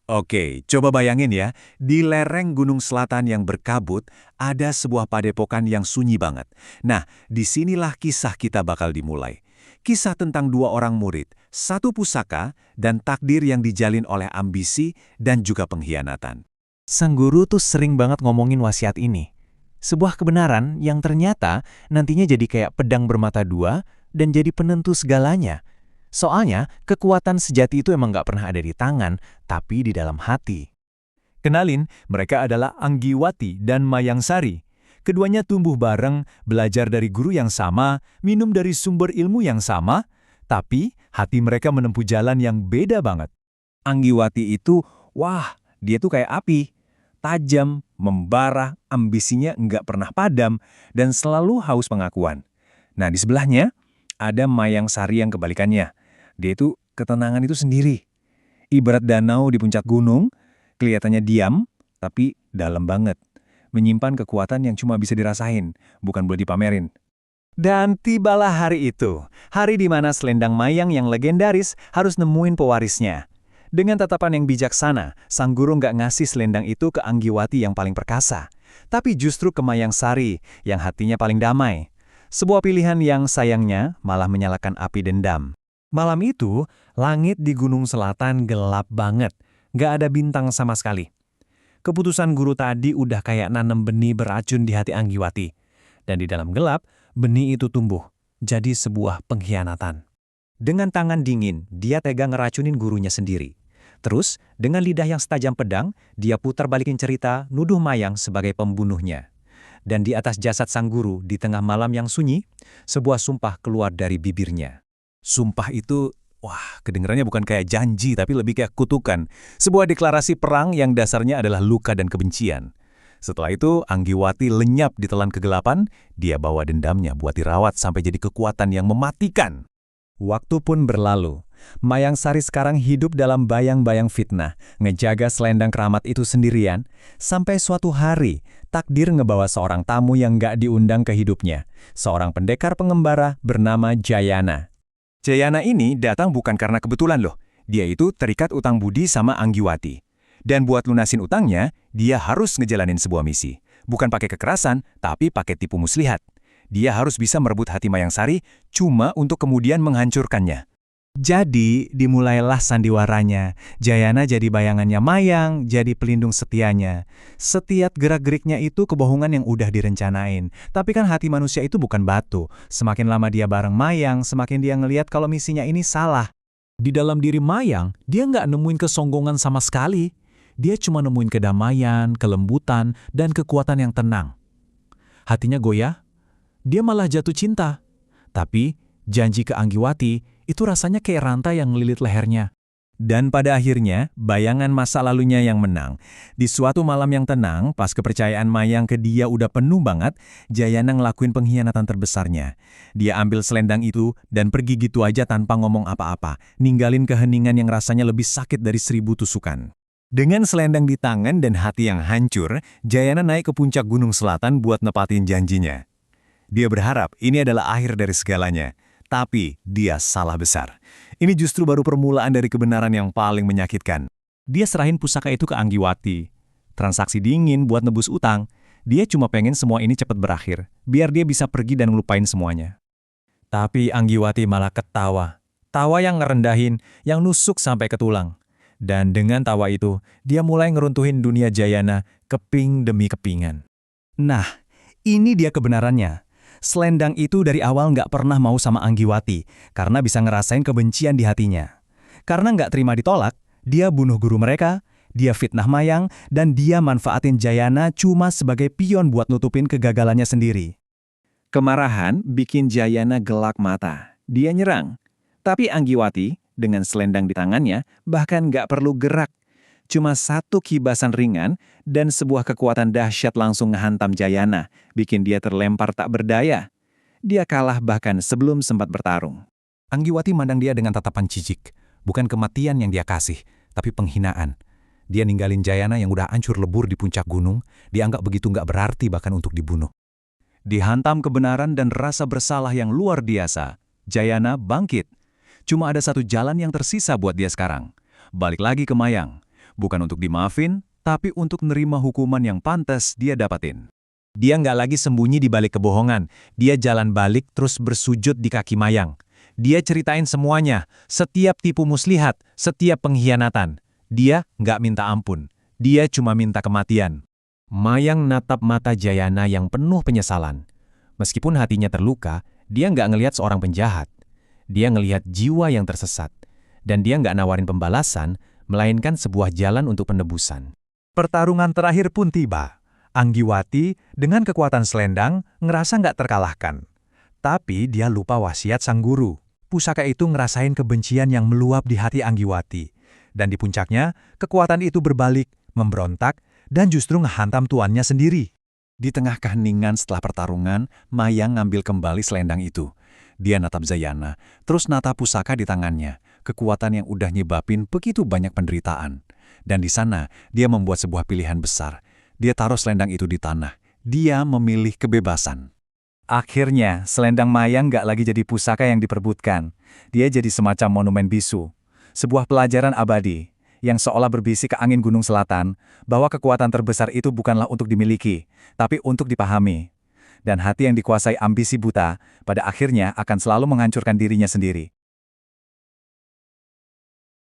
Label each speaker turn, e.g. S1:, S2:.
S1: Oke, coba bayangin ya, di lereng Gunung Selatan yang berkabut, ada sebuah padepokan yang sunyi banget. Nah, disinilah kisah kita bakal dimulai. Kisah tentang dua orang murid, satu pusaka, dan takdir yang dijalin oleh ambisi dan juga pengkhianatan.
S2: Sang guru tuh sering banget ngomongin wasiat ini. Sebuah kebenaran yang ternyata nantinya jadi kayak pedang bermata dua dan jadi penentu segalanya. Soalnya, kekuatan sejati itu emang nggak pernah ada di tangan, tapi di dalam hati.
S3: Kenalin, mereka adalah Anggiwati dan Mayangsari. Keduanya tumbuh bareng, belajar dari guru yang sama, minum dari sumber ilmu yang sama, tapi hati mereka menempuh jalan yang beda banget.
S1: Anggiwati itu, wah, dia tuh kayak api. Tajam, membara, ambisinya nggak pernah padam, dan selalu haus pengakuan. Nah, di sebelahnya, ada Mayang Sari yang kebalikannya. Dia itu ketenangan itu sendiri. Ibarat danau di puncak gunung, kelihatannya diam, tapi dalam banget. Menyimpan kekuatan yang cuma bisa dirasain, bukan buat dipamerin.
S2: Dan tibalah hari itu, hari di mana selendang mayang yang legendaris harus nemuin pewarisnya. Dengan tatapan yang bijaksana, sang guru nggak ngasih selendang itu ke Anggiwati yang paling perkasa, tapi justru ke Mayang Sari yang hatinya paling damai. Sebuah pilihan yang sayangnya malah menyalakan api dendam.
S3: Malam itu, langit di Gunung Selatan gelap banget. Nggak ada bintang sama sekali. Keputusan guru tadi udah kayak nanam benih beracun di hati Anggiwati. Dan di dalam gelap, benih itu tumbuh. Jadi sebuah pengkhianatan.
S4: Dengan tangan dingin, dia tega ngeracunin gurunya sendiri. Terus, dengan lidah yang setajam pedang, dia putar balikin cerita, nuduh Mayang sebagai pembunuhnya. Dan di atas jasad sang guru, di tengah malam yang sunyi, sebuah sumpah keluar dari bibirnya.
S1: Sumpah itu, wah, kedengarannya bukan kayak janji, tapi lebih kayak kutukan. Sebuah deklarasi perang yang dasarnya adalah luka dan kebencian. Setelah itu, Anggiwati lenyap di telan kegelapan, dia bawa dendamnya buat dirawat sampai jadi kekuatan yang mematikan.
S4: Waktu pun berlalu. Mayang Sari sekarang hidup dalam bayang-bayang fitnah, ngejaga selendang keramat itu sendirian, sampai suatu hari, takdir ngebawa seorang tamu yang gak diundang ke hidupnya, seorang pendekar pengembara bernama Jayana.
S1: Jayana ini datang bukan karena kebetulan loh. Dia itu terikat utang budi sama Anggiwati. Dan buat lunasin utangnya, dia harus ngejalanin sebuah misi. Bukan pakai kekerasan, tapi pakai tipu muslihat. Dia harus bisa merebut hati Mayang Sari cuma untuk kemudian menghancurkannya.
S2: Jadi, dimulailah sandiwaranya. Jayana jadi bayangannya Mayang, jadi pelindung setianya. Setiap gerak-geriknya itu kebohongan yang udah direncanain. Tapi kan hati manusia itu bukan batu. Semakin lama dia bareng Mayang, semakin dia ngelihat kalau misinya ini salah.
S3: Di dalam diri Mayang, dia nggak nemuin kesonggongan sama sekali. Dia cuma nemuin kedamaian, kelembutan, dan kekuatan yang tenang. Hatinya goyah, dia malah jatuh cinta. Tapi, janji ke Anggiwati, itu rasanya kayak rantai yang ngelilit lehernya.
S1: Dan pada akhirnya, bayangan masa lalunya yang menang. Di suatu malam yang tenang, pas kepercayaan Mayang ke dia udah penuh banget, Jayana ngelakuin pengkhianatan terbesarnya. Dia ambil selendang itu dan pergi gitu aja tanpa ngomong apa-apa, ninggalin keheningan yang rasanya lebih sakit dari 1000 tusukan. Dengan selendang di tangan dan hati yang hancur, Jayana naik ke puncak Gunung Selatan buat nepatin janjinya. Dia berharap ini adalah akhir dari segalanya. Tapi dia salah besar. Ini justru baru permulaan dari kebenaran yang paling menyakitkan. Dia serahin pusaka itu ke Anggiwati. Transaksi dingin buat nebus utang. Dia cuma pengen semua ini cepat berakhir, biar dia bisa pergi dan ngelupain semuanya.
S4: Tapi Anggiwati malah ketawa. Tawa yang ngerendahin, yang nusuk sampai ke tulang. Dan dengan tawa itu, dia mulai ngeruntuhin dunia Jayana keping demi kepingan. Nah, ini dia kebenarannya. Selendang itu dari awal nggak pernah mau sama Anggiwati, karena bisa ngerasain kebencian di hatinya. Karena nggak terima ditolak, dia bunuh guru mereka, dia fitnah Mayang, dan dia manfaatin Jayana cuma sebagai pion buat nutupin kegagalannya sendiri.
S1: Kemarahan bikin Jayana gelak mata. Dia nyerang. Tapi Anggiwati, dengan selendang di tangannya, bahkan nggak perlu gerak. Cuma satu kibasan ringan dan sebuah kekuatan dahsyat langsung ngehantam Jayana, bikin dia terlempar tak berdaya. Dia kalah bahkan sebelum sempat bertarung. Anggiwati mandang dia dengan tatapan jijik. Bukan kematian yang dia kasih, tapi penghinaan. Dia ninggalin Jayana yang udah hancur lebur di puncak gunung, dianggap begitu nggak berarti bahkan untuk dibunuh. Dihantam kebenaran dan rasa bersalah yang luar biasa, Jayana bangkit. Cuma ada satu jalan yang tersisa buat dia sekarang. Balik lagi ke Mayang.
S2: Bukan untuk dimaafin, tapi untuk nerima hukuman yang pantas dia dapatin.
S4: Dia nggak lagi sembunyi di balik kebohongan. Dia jalan balik terus bersujud di kaki Mayang. Dia ceritain semuanya, setiap tipu muslihat, setiap pengkhianatan. Dia nggak minta ampun. Dia cuma minta kematian. Mayang natap mata Jayana yang penuh penyesalan. Meskipun hatinya terluka, dia nggak ngelihat seorang penjahat. Dia ngelihat jiwa yang tersesat. Dan dia nggak nawarin pembalasan, melainkan sebuah jalan untuk penebusan.
S2: Pertarungan terakhir pun tiba. Anggiwati dengan kekuatan selendang ngerasa nggak terkalahkan. Tapi dia lupa wasiat sang guru. Pusaka itu ngerasain kebencian yang meluap di hati Anggiwati. Dan di puncaknya, kekuatan itu berbalik, memberontak, dan justru ngehantam tuannya sendiri. Di tengah keheningan setelah pertarungan, Mayang ngambil kembali selendang itu. Dia natap Jayana, terus natap pusaka di tangannya. Kekuatan yang udah nyebabin begitu banyak penderitaan. Dan di sana, dia membuat sebuah pilihan besar. Dia taruh selendang itu di tanah. Dia memilih kebebasan. Akhirnya, selendang Mayang gak lagi jadi pusaka yang diperbutkan. Dia jadi semacam monumen bisu. Sebuah pelajaran abadi, yang seolah berbisik ke angin Gunung Selatan, bahwa kekuatan terbesar itu bukanlah untuk dimiliki, tapi untuk dipahami. Dan hati yang dikuasai ambisi buta, pada akhirnya akan selalu menghancurkan dirinya sendiri.